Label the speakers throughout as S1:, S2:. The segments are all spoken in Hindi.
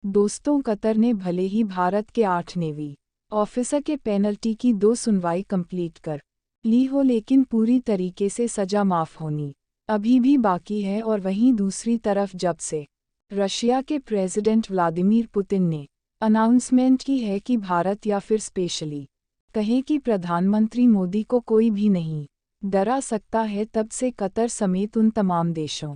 S1: दोस्तों, कतर ने भले ही भारत के 8 नेवी ऑफिसर के पेनल्टी की 2 सुनवाई कंप्लीट कर ली हो, लेकिन पूरी तरीके से सजा माफ होनी अभी भी बाकी है। और वहीं दूसरी तरफ जब से रशिया के प्रेसिडेंट व्लादिमीर पुतिन ने अनाउंसमेंट की है कि भारत या फिर स्पेशली कहें कि प्रधानमंत्री मोदी को कोई भी नहीं डरा सकता है, तब से कतर समेत उन तमाम देशों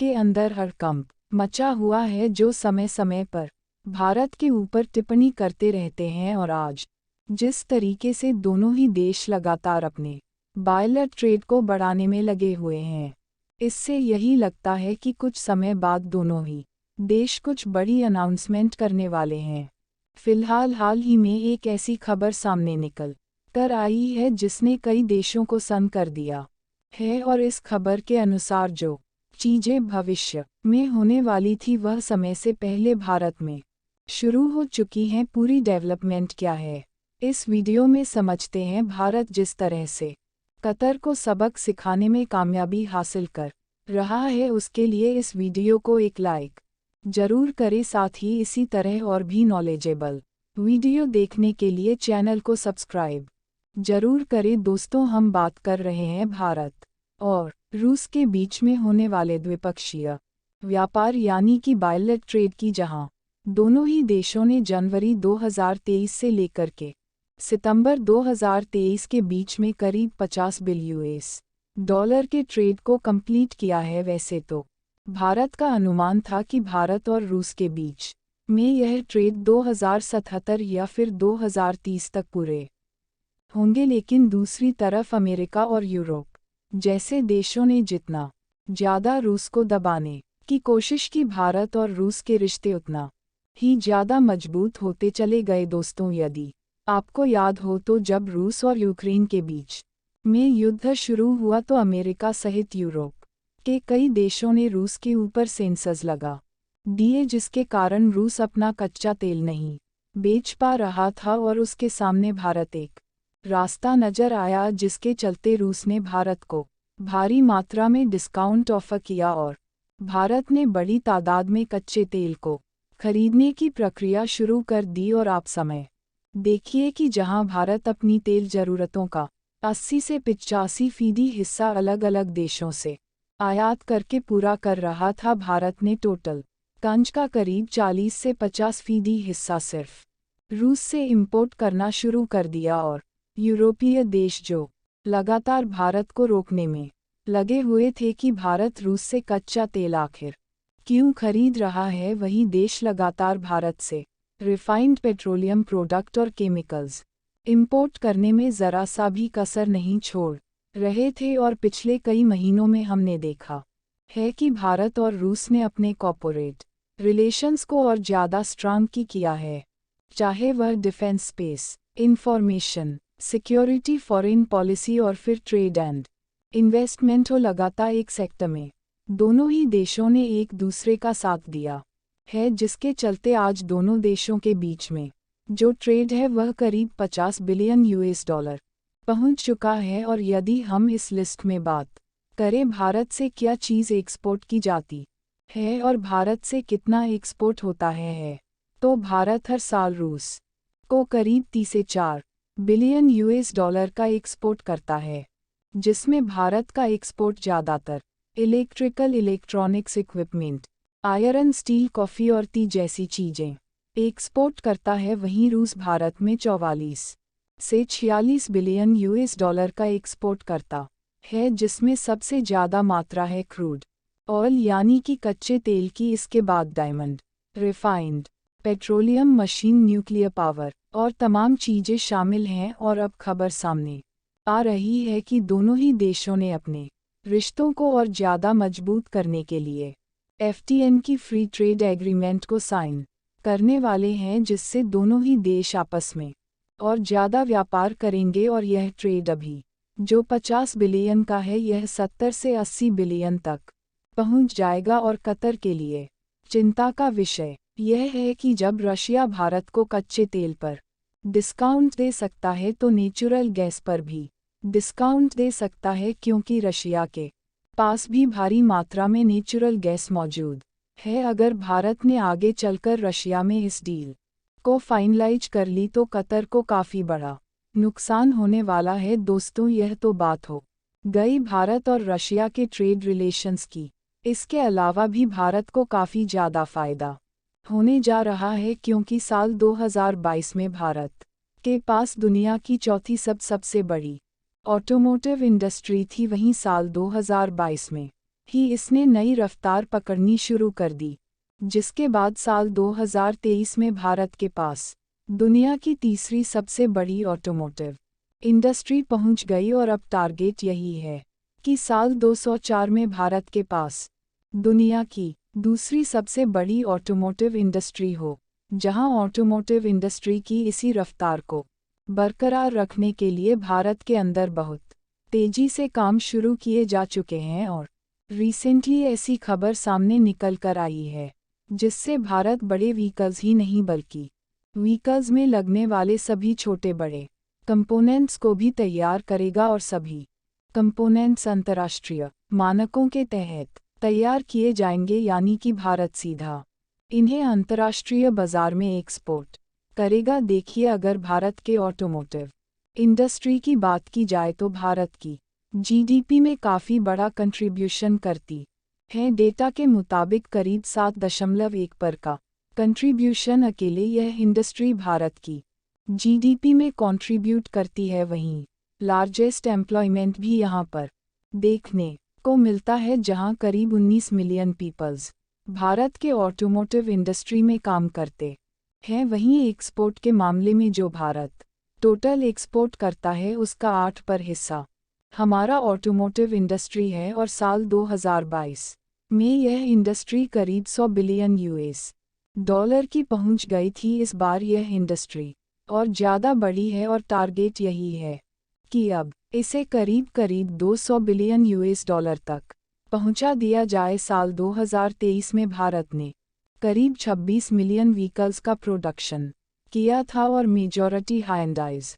S1: के अंदर हड़कंप मचा हुआ है जो समय समय पर भारत के ऊपर टिप्पणी करते रहते हैं। और आज जिस तरीके से दोनों ही देश लगातार अपने बायलर ट्रेड को बढ़ाने में लगे हुए हैं, इससे यही लगता है कि कुछ समय बाद दोनों ही देश कुछ बड़ी अनाउंसमेंट करने वाले हैं। फिलहाल हाल ही में एक ऐसी खबर सामने निकल कर आई है जिसने कई देशों को सन्न कर दिया है, और इस खबर के अनुसार जो चीजें भविष्य में होने वाली थी वह समय से पहले भारत में शुरू हो चुकी हैं। पूरी डेवलपमेंट क्या है, इस वीडियो में समझते हैं। भारत जिस तरह से कतर को सबक सिखाने में कामयाबी हासिल कर रहा है, उसके लिए इस वीडियो को एक लाइक जरूर करें। साथ ही इसी तरह और भी नॉलेजेबल वीडियो देखने के लिए चैनल को सब्सक्राइब जरूर करें। दोस्तों, हम बात कर रहे हैं भारत और रूस के बीच में होने वाले द्विपक्षीय व्यापार यानी कि बायलर ट्रेड की, जहां दोनों ही देशों ने जनवरी 2023 से लेकर के सितंबर 2023 के बीच में करीब 50 बिलियन US$ के ट्रेड को कंप्लीट किया है। वैसे तो भारत का अनुमान था कि भारत और रूस के बीच में यह ट्रेड 2077 या फिर 2030 तक पूरे होंगे, लेकिन दूसरी तरफ अमेरिका और यूरोप जैसे देशों ने जितना ज़्यादा रूस को दबाने की कोशिश की, भारत और रूस के रिश्ते उतना ही ज़्यादा मजबूत होते चले गए। दोस्तों, यदि आपको याद हो तो जब रूस और यूक्रेन के बीच में युद्ध शुरू हुआ तो अमेरिका सहित यूरोप के कई देशों ने रूस के ऊपर सेंसर्स लगा दिए, जिसके कारण रूस अपना कच्चा तेल नहीं बेच पा रहा था और उसके सामने भारत एक रास्ता नजर आया, जिसके चलते रूस ने भारत को भारी मात्रा में डिस्काउंट ऑफर किया और भारत ने बड़ी तादाद में कच्चे तेल को खरीदने की प्रक्रिया शुरू कर दी। और आप समय देखिए कि जहां भारत अपनी तेल जरूरतों का 80 से 85% हिस्सा अलग अलग देशों से आयात करके पूरा कर रहा था, भारत ने टोटल कंज का करीब 40 से 50% हिस्सा सिर्फ रूस से इंपोर्ट करना शुरू कर दिया। और यूरोपीय देश जो लगातार भारत को रोकने में लगे हुए थे कि भारत रूस से कच्चा तेल आखिर क्यों खरीद रहा है, वही देश लगातार भारत से रिफाइंड पेट्रोलियम प्रोडक्ट और केमिकल्स इंपोर्ट करने में ज़रा सा भी कसर नहीं छोड़ रहे थे। और पिछले कई महीनों में हमने देखा है कि भारत और रूस ने अपने कॉर्पोरेट रिलेशंस को और ज़्यादा स्ट्रांग किया है, चाहे वह defence, space, information security, foreign policy और फिर ट्रेड एंड इन्वेस्टमेंट हो। लगातार एक सेक्टर में दोनों ही देशों ने एक दूसरे का साथ दिया है, जिसके चलते आज दोनों देशों के बीच में जो ट्रेड है वह करीब 50 बिलियन US$ पहुंच चुका है। और यदि हम इस लिस्ट में बात करें भारत से क्या चीज़ एक्सपोर्ट की जाती है और भारत से कितना एक्सपोर्ट होता है, तो भारत हर साल रूस को करीब 3 से 4 बिलियन US$ का एक्सपोर्ट करता है, जिसमें भारत का एक्सपोर्ट ज़्यादातर electrical electronics equipment, iron, steel, coffee और टी जैसी चीज़ें एक्सपोर्ट करता है। वहीं रूस भारत में 44 से 46 बिलियन US$ का एक्सपोर्ट करता है, जिसमें सबसे ज़्यादा मात्रा है क्रूड ऑयल यानी कि कच्चे तेल की। इसके बाद diamond, refined petroleum, machine, nuclear power और तमाम चीज़ें शामिल हैं। और अब खबर सामने आ रही है कि दोनों ही देशों ने अपने रिश्तों को और ज़्यादा मजबूत करने के लिए FTA की फ्री ट्रेड एग्रीमेंट को साइन करने वाले हैं, जिससे दोनों ही देश आपस में और ज़्यादा व्यापार करेंगे। और यह ट्रेड अभी जो 50 बिलियन का है, यह 70 से 80 बिलियन तक पहुंच जाएगा। और कतर के लिए चिंता का विषय यह है कि जब रशिया भारत को कच्चे तेल पर डिस्काउंट दे सकता है तो नेचुरल गैस पर भी डिस्काउंट दे सकता है, क्योंकि रशिया के पास भी भारी मात्रा में नेचुरल गैस मौजूद है। अगर भारत ने आगे चलकर रशिया में इस डील को फाइनलाइज कर ली तो कतर को काफ़ी बड़ा नुकसान होने वाला है। दोस्तों, यह तो बात हो गई भारत और रशिया के ट्रेड रिलेशंस की। इसके अलावा भी भारत को काफ़ी ज़्यादा फ़ायदा होने जा रहा है, क्योंकि साल 2022 में भारत के पास दुनिया की चौथी सबसे बड़ी ऑटोमोटिव इंडस्ट्री थी। वहीं साल 2022 में ही इसने नई रफ्तार पकड़नी शुरू कर दी, जिसके बाद साल 2023 में भारत के पास दुनिया की तीसरी सबसे बड़ी ऑटोमोटिव इंडस्ट्री पहुंच गई। और अब टारगेट यही है कि साल 2004 में भारत के पास दुनिया की दूसरी सबसे बड़ी ऑटोमोटिव इंडस्ट्री हो, जहां ऑटोमोटिव इंडस्ट्री की इसी रफ्तार को बरकरार रखने के लिए भारत के अंदर बहुत तेजी से काम शुरू किए जा चुके हैं। और रिसेंटली ऐसी खबर सामने निकल कर आई है, जिससे भारत बड़े व्हीकल्स ही नहीं बल्कि व्हीकल्स में लगने वाले सभी छोटे बड़े कंपोनेंट्स को भी तैयार करेगा। और सभी कंपोनेंट्स अंतर्राष्ट्रीय मानकों के तहत तैयार किए जाएंगे, यानी कि भारत सीधा इन्हें अंतर्राष्ट्रीय बाजार में एक्सपोर्ट करेगा। देखिए, अगर भारत के ऑटोमोटिव इंडस्ट्री की बात की जाए तो भारत की जीडीपी में काफ़ी बड़ा कंट्रीब्यूशन करती है। डेटा के मुताबिक करीब 7.1% का कंट्रीब्यूशन अकेले यह इंडस्ट्री भारत की जीडीपी में कंट्रीब्यूट करती है। वहीं लार्जेस्ट एम्प्लॉयमेंट भी यहां पर देखने को मिलता है, जहां करीब 19 मिलियन पीपल्स भारत के ऑटोमोटिव इंडस्ट्री में काम करते हैं। वहीं एक्सपोर्ट के मामले में जो भारत टोटल एक्सपोर्ट करता है उसका 8% हिस्सा हमारा ऑटोमोटिव इंडस्ट्री है। और साल 2022 में यह इंडस्ट्री करीब 100 बिलियन यूएस डॉलर की पहुंच गई थी। इस बार यह इंडस्ट्री और ज़्यादा बढ़ी है और टारगेट यही है कि अब इसे करीब 200 बिलियन यूएस डॉलर तक पहुंचा दिया जाए। साल 2023 में भारत ने करीब 26 मिलियन व्हीकल्स का प्रोडक्शन किया था और मेजॉरिटी हाइंडाइज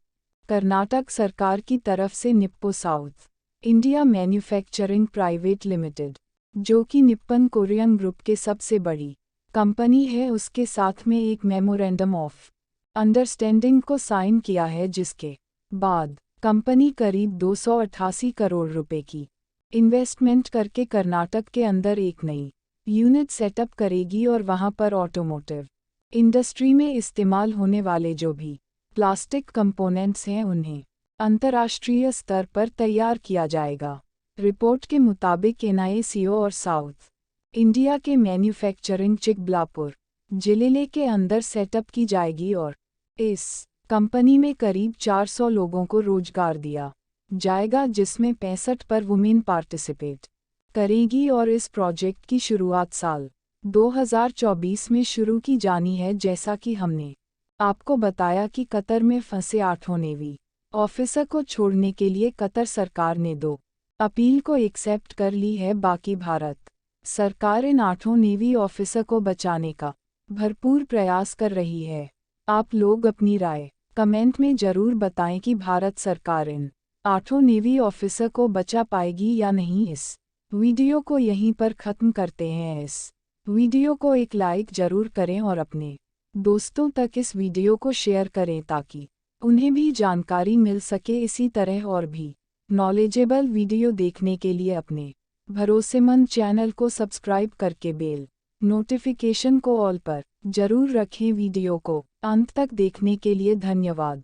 S1: कर्नाटक सरकार की तरफ से Nippon south India manufacturing private limited, जो कि निप्पन कोरियन ग्रुप के सबसे बड़ी कंपनी है, उसके साथ में एक मेमोरेंडम ऑफ अंडरस्टैंडिंग को साइन किया है, जिसके बाद कंपनी करीब 288 करोड़ रुपए की इन्वेस्टमेंट करके कर्नाटक के अंदर एक नई यूनिट सेटअप करेगी और वहां पर ऑटोमोटिव इंडस्ट्री में इस्तेमाल होने वाले जो भी प्लास्टिक कंपोनेंट्स हैं उन्हें अंतर्राष्ट्रीय स्तर पर तैयार किया जाएगा। रिपोर्ट के मुताबिक एनआईसीओ और साउथ इंडिया के मैन्युफैक्चरिंग चिकबलापुर जिले के अंदर सेटअप की जाएगी और इस कंपनी में करीब 400 लोगों को रोजगार दिया जाएगा, जिसमें 65 पर वुमेन पार्टिसिपेट करेगी। और इस प्रोजेक्ट की शुरुआत साल 2024 में शुरू की जानी है। जैसा कि हमने आपको बताया कि कतर में फंसे 8 नेवी ऑफिसर को छोड़ने के लिए कतर सरकार ने 2 अपील को एक्सेप्ट कर ली है। बाकी भारत सरकार इन 8 नेवी ऑफिसर को बचाने का भरपूर प्रयास कर रही है। आप लोग अपनी राय कमेंट में ज़रूर बताएं कि भारत सरकार इन 8 नेवी ऑफिसर को बचा पाएगी या नहीं। इस वीडियो को यहीं पर ख़त्म करते हैं। इस वीडियो को एक लाइक ज़रूर करें और अपने दोस्तों तक इस वीडियो को शेयर करें ताकि उन्हें भी जानकारी मिल सके। इसी तरह और भी नॉलेजेबल वीडियो देखने के लिए अपने भरोसेमंद चैनल को सब्सक्राइब करके बेल नोटिफिकेशन को ऑल पर जरूर रखें। वीडियो को अंत तक देखने के लिए धन्यवाद।